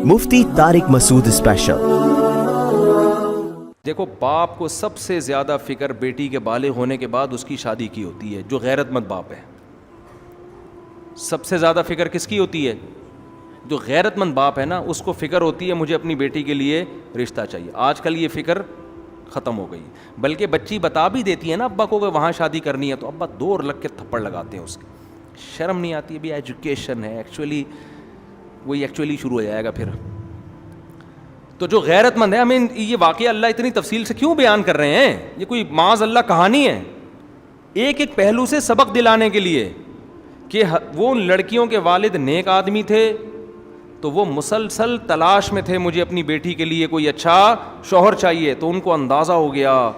مفتی طارق مسعود special. دیکھو، باپ کو سب سے زیادہ فکر بیٹی کے بالغ ہونے کے بعد اس کی شادی کی ہوتی ہے، جو غیرت مند باپ ہے۔ سب سے زیادہ فکر کس کی ہوتی ہے؟ جو غیرت مند باپ ہے نا، اس کو فکر ہوتی ہے مجھے اپنی بیٹی کے لیے رشتہ چاہیے۔ آج کل یہ فکر ختم ہو گئی، بلکہ بچی بتا بھی دیتی ہے نا ابا کو کہ وہاں شادی کرنی ہے، تو ابا دور لگ کے تھپڑ لگاتے ہیں اس کے۔ شرم نہیں آتی؟ ابھی ایجوکیشن ہے، ایکچولی شروع ہو جائے گا پھر۔ تو جو غیرت مند ہے، ہمیں یہ واقعہ اللہ اتنی تفصیل سے کیوں بیان کر رہے ہیں؟ یہ کوئی معاذ اللہ کہانی ہے؟ ایک ایک پہلو سے سبق دلانے کے لیے کہ وہ لڑکیوں کے والد نیک آدمی تھے، تو وہ مسلسل تلاش میں تھے، مجھے اپنی بیٹی کے لیے کوئی اچھا شوہر چاہیے۔ تو ان کو اندازہ ہو گیا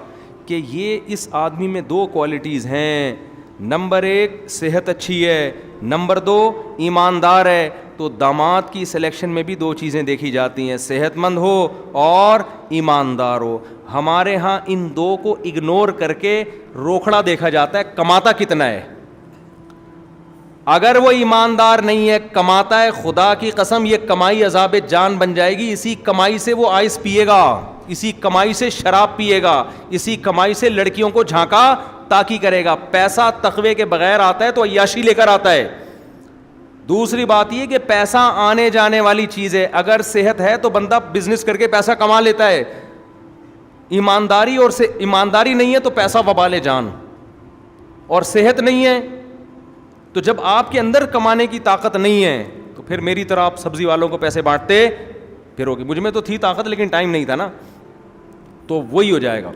کہ یہ اس آدمی میں دو کوالٹیز ہیں، نمبر 1 صحت اچھی ہے، نمبر 2 ایماندار ہے۔ تو داماد کی سلیکشن میں بھی دو چیزیں دیکھی جاتی ہیں، صحت مند ہو اور ایماندار ہو۔ ہمارے ہاں ان دو کو اگنور کر کے روکھڑا دیکھا جاتا ہے، کماتا کتنا ہے۔ اگر وہ ایماندار نہیں ہے، کماتا ہے، خدا کی قسم یہ کمائی عذاب جان بن جائے گی۔ اسی کمائی سے وہ آئس پیے گا، اسی کمائی سے شراب پیے گا، اسی کمائی سے لڑکیوں کو جھانکا تاکی کرے گا۔ پیسہ تقوی کے بغیر آتا ہے تو عیاشی لے کر آتا ہے۔ دوسری بات یہ کہ پیسہ آنے جانے والی چیز ہے، اگر صحت ہے تو بندہ بزنس کر کے پیسہ کما لیتا ہے، ایمانداری نہیں ہے تو پیسہ وبال جان، اور صحت نہیں ہے تو جب آپ کے اندر کمانے کی طاقت نہیں ہے تو پھر میری طرح آپ سبزی والوں کو پیسے بانٹتے پھرو گے۔ مجھ میں تو تھی طاقت لیکن ٹائم نہیں تھا نا، تو وہی ہو جائے گا۔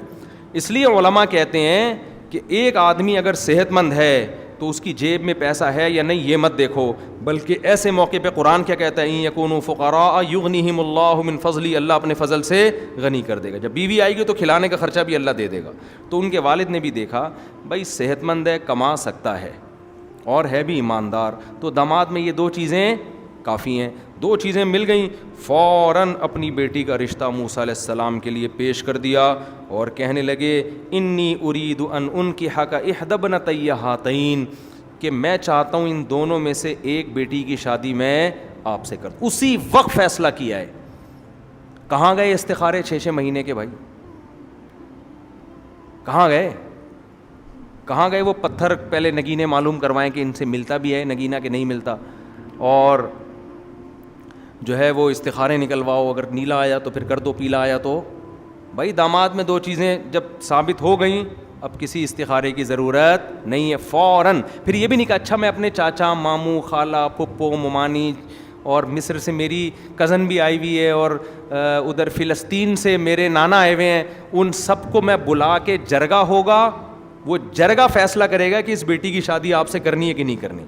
اس لیے علماء کہتے ہیں کہ ایک آدمی اگر صحت مند ہے تو اس کی جیب میں پیسہ ہے یا نہیں یہ مت دیکھو، بلکہ ایسے موقع پہ قرآن کیا کہتا ہے؟ ان یکونوا فقراء یغنیہم اللہ من فضلہ، اللہ اپنے فضل سے غنی کر دے گا۔ جب بیوی آئے گی تو کھلانے کا خرچہ بھی اللہ دے دے گا۔ تو ان کے والد نے بھی دیکھا بھائی صحت مند ہے، کما سکتا ہے اور ہے بھی ایماندار، تو داماد میں یہ دو چیزیں کافی ہیں۔ دو چیزیں مل گئیں، فوراً اپنی بیٹی کا رشتہ موسیٰ علیہ السلام کے لیے پیش کر دیا اور کہنے لگے انی ارید ان انکحک احدی ابنتی ہاتین، کہ میں چاہتا ہوں ان دونوں میں سے ایک بیٹی کی شادی میں آپ سے کر۔ اسی وقت فیصلہ کیا ہے۔ کہاں گئے استخارے 6 مہینے کے بھائی؟ کہاں گئے وہ پتھر پہلے نگینے معلوم کروائیں کہ ان سے ملتا بھی ہے نگینہ کہ نہیں ملتا، اور جو ہے وہ استخارے نکلواؤ، اگر نیلا آیا تو پھر کر دو، پیلا آیا تو بھائی داماد میں دو چیزیں جب ثابت ہو گئیں اب کسی استخارے کی ضرورت نہیں ہے، فوراً۔ پھر یہ بھی نہیں کہا اچھا میں اپنے چاچا، ماموں، خالہ، پھپھو، ممانی، اور مصر سے میری کزن بھی آئی ہوئی ہے، اور ادھر فلسطین سے میرے نانا آئے ہوئے ہیں، ان سب کو میں بلا کے جرگہ ہوگا، وہ جرگہ فیصلہ کرے گا کہ اس بیٹی کی شادی آپ سے کرنی ہے کہ نہیں کرنی۔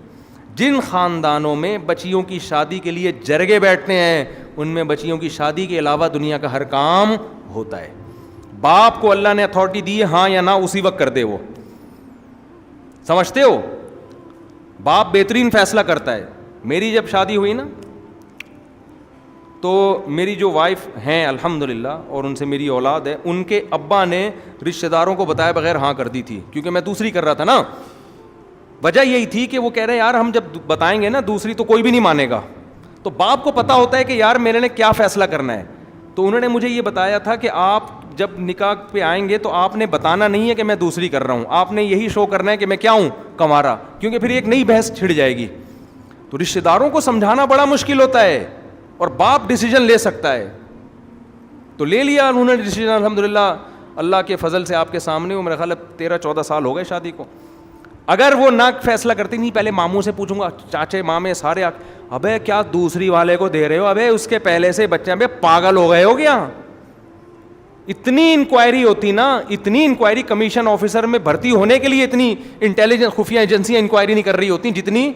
جن خاندانوں میں بچیوں کی شادی کے لیے جرگے بیٹھتے ہیں ان میں بچیوں کی شادی کے علاوہ دنیا کا ہر کام ہوتا ہے۔ باپ کو اللہ نے اتھارٹی دی ہے، ہاں یا نہ اسی وقت کر دے۔ وہ سمجھتے ہو؟ باپ بہترین فیصلہ کرتا ہے۔ میری جب شادی ہوئی نا تو میری جو وائف ہیں الحمدللہ اور ان سے میری اولاد ہے، ان کے ابا نے رشتہ داروں کو بتائے بغیر ہاں کر دی تھی، کیونکہ میں دوسری کر رہا تھا نا۔ وجہ یہی تھی کہ وہ کہہ رہے ہیں یار ہم جب بتائیں گے نا دوسری تو کوئی بھی نہیں مانے گا، تو باپ کو پتہ ہوتا ہے کہ یار میرے نے کیا فیصلہ کرنا ہے۔ تو انہوں نے مجھے یہ بتایا تھا کہ آپ جب نکاح پہ آئیں گے تو آپ نے بتانا نہیں ہے کہ میں دوسری کر رہا ہوں، آپ نے یہی شو کرنا ہے کہ میں کیا ہوں، کنوارا، کیونکہ پھر ایک نئی بحث چھڑ جائے گی۔ تو رشتہ داروں کو سمجھانا بڑا مشکل ہوتا ہے، اور باپ ڈیسیجن لے سکتا ہے، تو لے لیا انہوں نے ڈیسیجن الحمدللہ اللہ کے فضل سے آپ کے سامنے۔ وہ میرا خیال ہے 13-14 سال ہو گئے شادی کو۔ اگر وہ نہ فیصلہ کرتی نہیں، پہلے ماموں سے پوچھوں گا، چاچے مامے سارے، ابے کیا دوسری والے کو دے رہے ہو؟ ابے اس کے پہلے سے بچے، ابے پاگل ہو گئے ہو کیا؟ اتنی انکوائری ہوتی نا، اتنی انکوائری کمیشن آفیسر میں بھرتی ہونے کے لیے اتنی انٹیلیجنس خفیہ ایجنسیاں انکوائری نہیں کر رہی ہوتی جتنی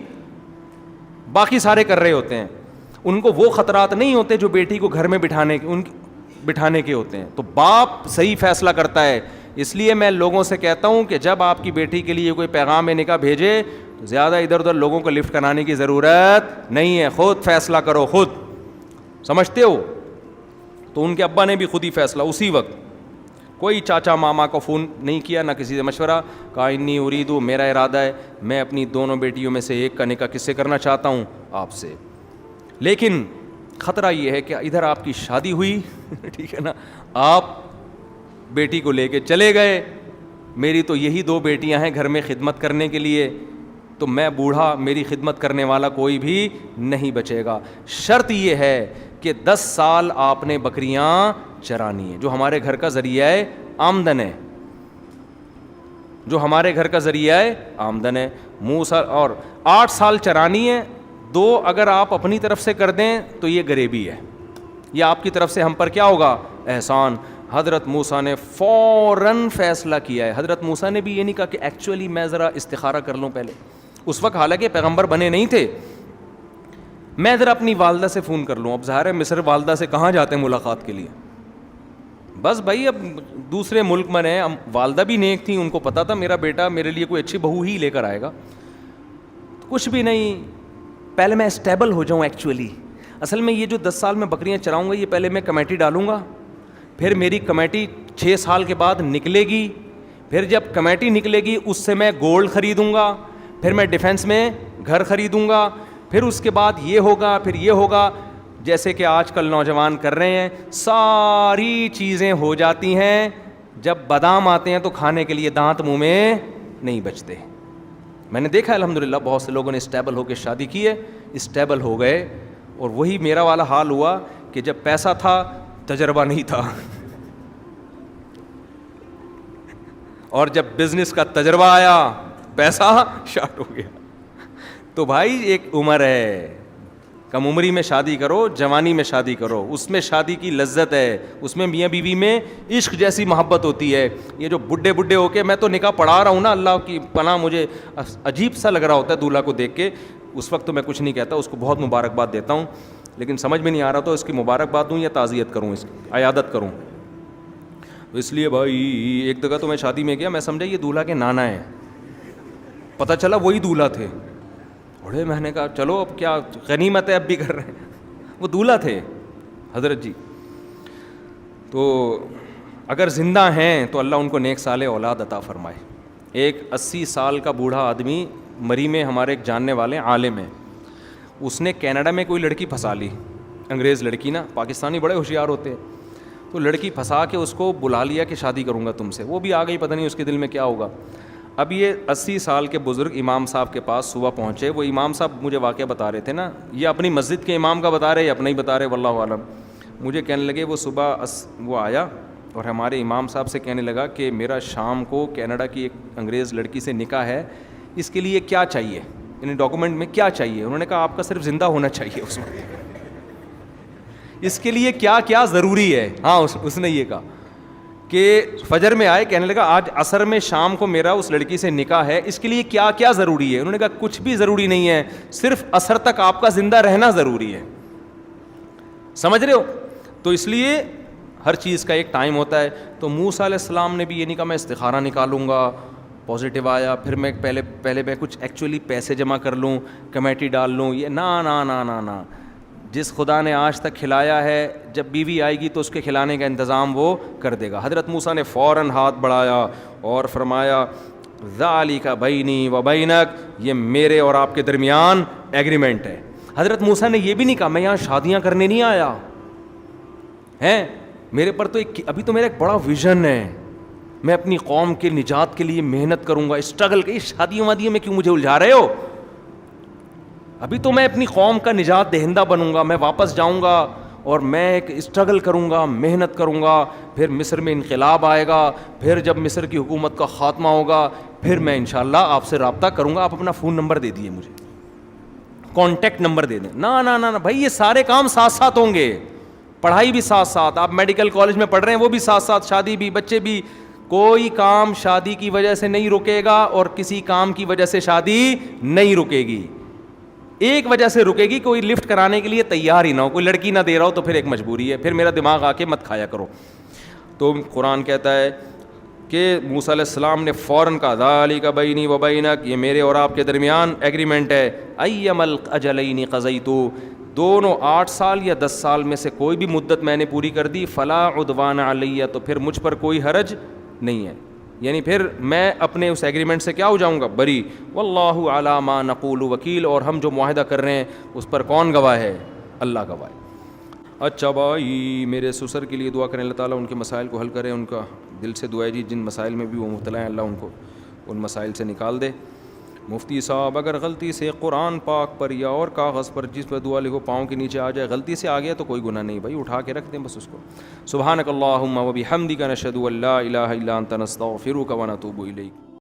باقی سارے کر رہے ہوتے ہیں۔ ان کو وہ خطرات نہیں ہوتے جو بیٹی کو گھر میں بٹھانے کے ہوتے ہیں۔ تو باپ صحیح فیصلہ کرتا ہے۔ اس لیے میں لوگوں سے کہتا ہوں کہ جب آپ کی بیٹی کے لیے کوئی پیغام نکاح بھیجے تو زیادہ ادھر ادھر لوگوں کو لفٹ کرانے کی ضرورت نہیں ہے، خود فیصلہ کرو، خود۔ سمجھتے ہو؟ تو ان کے ابا نے بھی خود ہی فیصلہ اسی وقت، کوئی چاچا ماما کو فون نہیں کیا، نہ کسی سے مشورہ، کہا انی اریدو، میرا ارادہ ہے میں اپنی دونوں بیٹیوں میں سے ایک کا نکاح کس سے کرنا چاہتا ہوں؟ آپ سے۔ لیکن خطرہ یہ ہے کہ ادھر آپ کی شادی ہوئی ٹھیک ہے نا, آپ بیٹی کو لے کے چلے گئے, میری تو یہی 2 بیٹیاں ہیں گھر میں خدمت کرنے کے لیے, تو میں بوڑھا, میری خدمت کرنے والا کوئی بھی نہیں بچے گا. شرط یہ ہے کہ 10 سال آپ نے بکریاں چرانی ہیں, جو ہمارے گھر کا ذریعہ آمدن ہے, جو ہمارے گھر کا ذریعہ آمدن ہے. موسیٰ اور 8 سال چرانی ہے, 2 اگر آپ اپنی طرف سے کر دیں تو یہ غریبی ہے, یہ آپ کی طرف سے ہم پر کیا ہوگا, احسان. حضرت موسیٰ نے فوراً فیصلہ کیا ہے. حضرت موسیٰ نے بھی یہ نہیں کہا کہ ایکچولی میں ذرا استخارہ کر لوں پہلے, اس وقت حالانکہ پیغمبر بنے نہیں تھے, میں ذرا اپنی والدہ سے فون کر لوں. اب ظاہر ہے مصر والدہ سے کہاں جاتے ہیں ملاقات کے لیے, بس بھائی اب دوسرے ملک میں رہے, والدہ بھی نیک تھیں, ان کو پتا تھا میرا بیٹا میرے لیے کوئی اچھی بہو ہی لے کر آئے گا. کچھ بھی نہیں, پہلے میں اسٹیبل ہو جاؤں. ایکچولی اصل میں یہ جو 10 سال میں بکریاں چراؤں گا, یہ پہلے میں کمیٹی ڈالوں گا, پھر میری کمیٹی 6 سال کے بعد نکلے گی, پھر جب کمیٹی نکلے گی اس سے میں گولڈ خریدوں گا, پھر میں ڈیفینس میں گھر خریدوں گا, پھر اس کے بعد یہ ہوگا, پھر یہ ہوگا. جیسے کہ آج کل نوجوان کر رہے ہیں, ساری چیزیں ہو جاتی ہیں, جب بادام آتے ہیں تو کھانے کے لیے دانت منہ میں نہیں بچتے. میں نے دیکھا الحمدللہ بہت سے لوگوں نے اسٹیبل ہو کے شادی کی ہے, اسٹیبل ہو گئے, اور وہی میرا والا حال ہوا کہ جب پیسہ تھا تجربہ نہیں تھا, اور جب بزنس کا تجربہ آیا پیسہ شارٹ ہو گیا. تو بھائی ایک عمر ہے, کم عمری میں شادی کرو, جوانی میں شادی کرو, اس میں شادی کی لذت ہے, اس میں میاں بیوی میں عشق جیسی محبت ہوتی ہے. یہ جو بڈھے ہو کے, میں تو نکاح پڑھا رہا ہوں نا, اللہ کی پناہ مجھے عجیب سا لگ رہا ہوتا ہے دولہا کو دیکھ کے. اس وقت تو میں کچھ نہیں کہتا, اس کو بہت مبارکباد دیتا ہوں, لیکن سمجھ میں نہیں آ رہا تو اس کی مبارکباد دوں یا تعزیت کروں, اس کی عیادت کروں. تو اس لیے بھائی ایک جگہ تو میں شادی میں گیا, میں سمجھا یہ دولہا کے نانا ہیں, پتہ چلا وہی دولہا تھے. بڑے میں نے کہا چلو اب کیا غنیمت ہے, اب بھی کر رہے ہیں, وہ دولہا تھے حضرت جی. تو اگر زندہ ہیں تو اللہ ان کو نیک صالح اولاد عطا فرمائے. ایک 80 سال کا بوڑھا آدمی مری میں, ہمارے ایک جاننے والے عالم ہیں, اس نے کینیڈا میں کوئی لڑکی پھنسا لی, انگریز لڑکی نا, پاکستانی بڑے ہوشیار ہوتے ہیں, تو لڑکی پھنسا کے اس کو بلا لیا کہ شادی کروں گا تم سے. وہ بھی آ گئی, پتہ نہیں اس کے دل میں کیا ہوگا. اب یہ 80 سال کے بزرگ امام صاحب کے پاس صبح پہنچے. وہ امام صاحب مجھے واقعہ بتا رہے تھے نا, یہ اپنی مسجد کے امام کا بتا رہے یا اپنا ہی بتا رہے واللہ عالم. مجھے کہنے لگے وہ صبح وہ آیا اور ہمارے امام صاحب سے کہنے لگا کہ میرا شام کو کینیڈا کی ایک انگریز لڑکی سے نکاح ہے, اس کے لیے کیا چاہیے, یعنی ڈاکومنٹ میں کیا چاہیے. انہوں نے کہا آپ کا صرف زندہ ہونا چاہیے اس میں, اس کے لیے کیا کیا ضروری ہے. ہاں اس نے یہ کہا کہ فجر میں آئے, کہنے لگا آج عصر میں شام کو میرا اس لڑکی سے نکاح ہے, اس کے لیے کیا کیا ضروری ہے. انہوں نے کہا کچھ بھی ضروری نہیں ہے, صرف عصر تک آپ کا زندہ رہنا ضروری ہے. سمجھ رہے ہو؟ تو اس لیے ہر چیز کا ایک ٹائم ہوتا ہے. تو موسیٰ علیہ السلام نے بھی یہ نہیں کہا میں استخارہ نکالوں گا, پازیٹیو آیا, پھر میں پہلے میں کچھ ایکچولی پیسے جمع کر لوں, کمیٹی ڈال لوں, یہ نا نا نا نا نا. جس خدا نے آج تک کھلایا ہے, جب بیوی آئے گی تو اس کے کھلانے کا انتظام وہ کر دے گا. حضرت موسیٰ نے فوراً ہاتھ بڑھایا اور فرمایا ذالک بینی و بینک, یہ میرے اور آپ کے درمیان ایگریمنٹ ہے. حضرت موسیٰ نے یہ بھی نہیں کہا میں یہاں شادیاں کرنے نہیں آیا ہیں, میرے پر تو ابھی تو میرا ایک بڑا ویژن ہے, میں اپنی قوم کے نجات کے لیے محنت کروں گا, اسٹرگل. شادیوں وادیوں میں کیوں مجھے الجھا رہے ہو؟ ابھی تو میں اپنی قوم کا نجات دہندہ بنوں گا, میں واپس جاؤں گا اور میں ایک اسٹرگل کروں گا, محنت کروں گا, پھر مصر میں انقلاب آئے گا, پھر جب مصر کی حکومت کا خاتمہ ہوگا پھر میں انشاءاللہ آپ سے رابطہ کروں گا, آپ اپنا فون نمبر دے دیجیے مجھے, کانٹیکٹ نمبر دے دیں. نا نا نا بھائی, یہ سارے کام ساتھ ساتھ ہوں گے, پڑھائی بھی ساتھ ساتھ, آپ میڈیکل کالج میں پڑھ رہے ہیں وہ بھی ساتھ ساتھ, شادی بھی, بچے بھی. کوئی کام شادی کی وجہ سے نہیں رکے گا اور کسی کام کی وجہ سے شادی نہیں رکے گی. ایک وجہ سے رکے گی, کوئی لفٹ کرانے کے لیے تیار ہی نہ ہو, کوئی لڑکی نہ دے رہا ہو تو پھر ایک مجبوری ہے, پھر میرا دماغ آ کے مت کھایا کرو. تو قرآن کہتا ہے کہ موسیٰ علیہ السلام نے فوراً کہا ذالک بینی و بینک, یہ میرے اور آپ کے درمیان ایگریمنٹ ہے. ایما الاجلین قضیت, دونوں 8 سال یا 10 سال میں سے کوئی بھی مدت میں نے پوری کر دی, فلا عدوان علی, تو پھر مجھ پر کوئی حرج نہیں ہے, یعنی پھر میں اپنے اس ایگریمنٹ سے کیا ہو جاؤں گا, بری. واللہ علی ما نقول وکیل, اور ہم جو معاہدہ کر رہے ہیں اس پر کون گواہ ہے؟ اللہ گواہ ہے. اچھا بھائی میرے سسر کے لیے دعا کریں، اللہ تعالیٰ ان کے مسائل کو حل کرے، ان کا دل سے دعا ہے جی جن مسائل میں بھی وہ مبتلا ہیں اللہ ان کو ان مسائل سے نکال دے۔ مفتی صاحب اگر غلطی سے قرآن پاک پر یا اور کاغذ پر جس پر دعا لکھو پاؤں کے نیچے آ جائے، غلطی سے آ گیا تو کوئی گناہ نہیں بھائی، اٹھا کے رکھ دیں بس اس کو۔ سبحانک اللہم و بحمدک نشہد ان لا الہ الا انت نستغفرک و نتوب الیک۔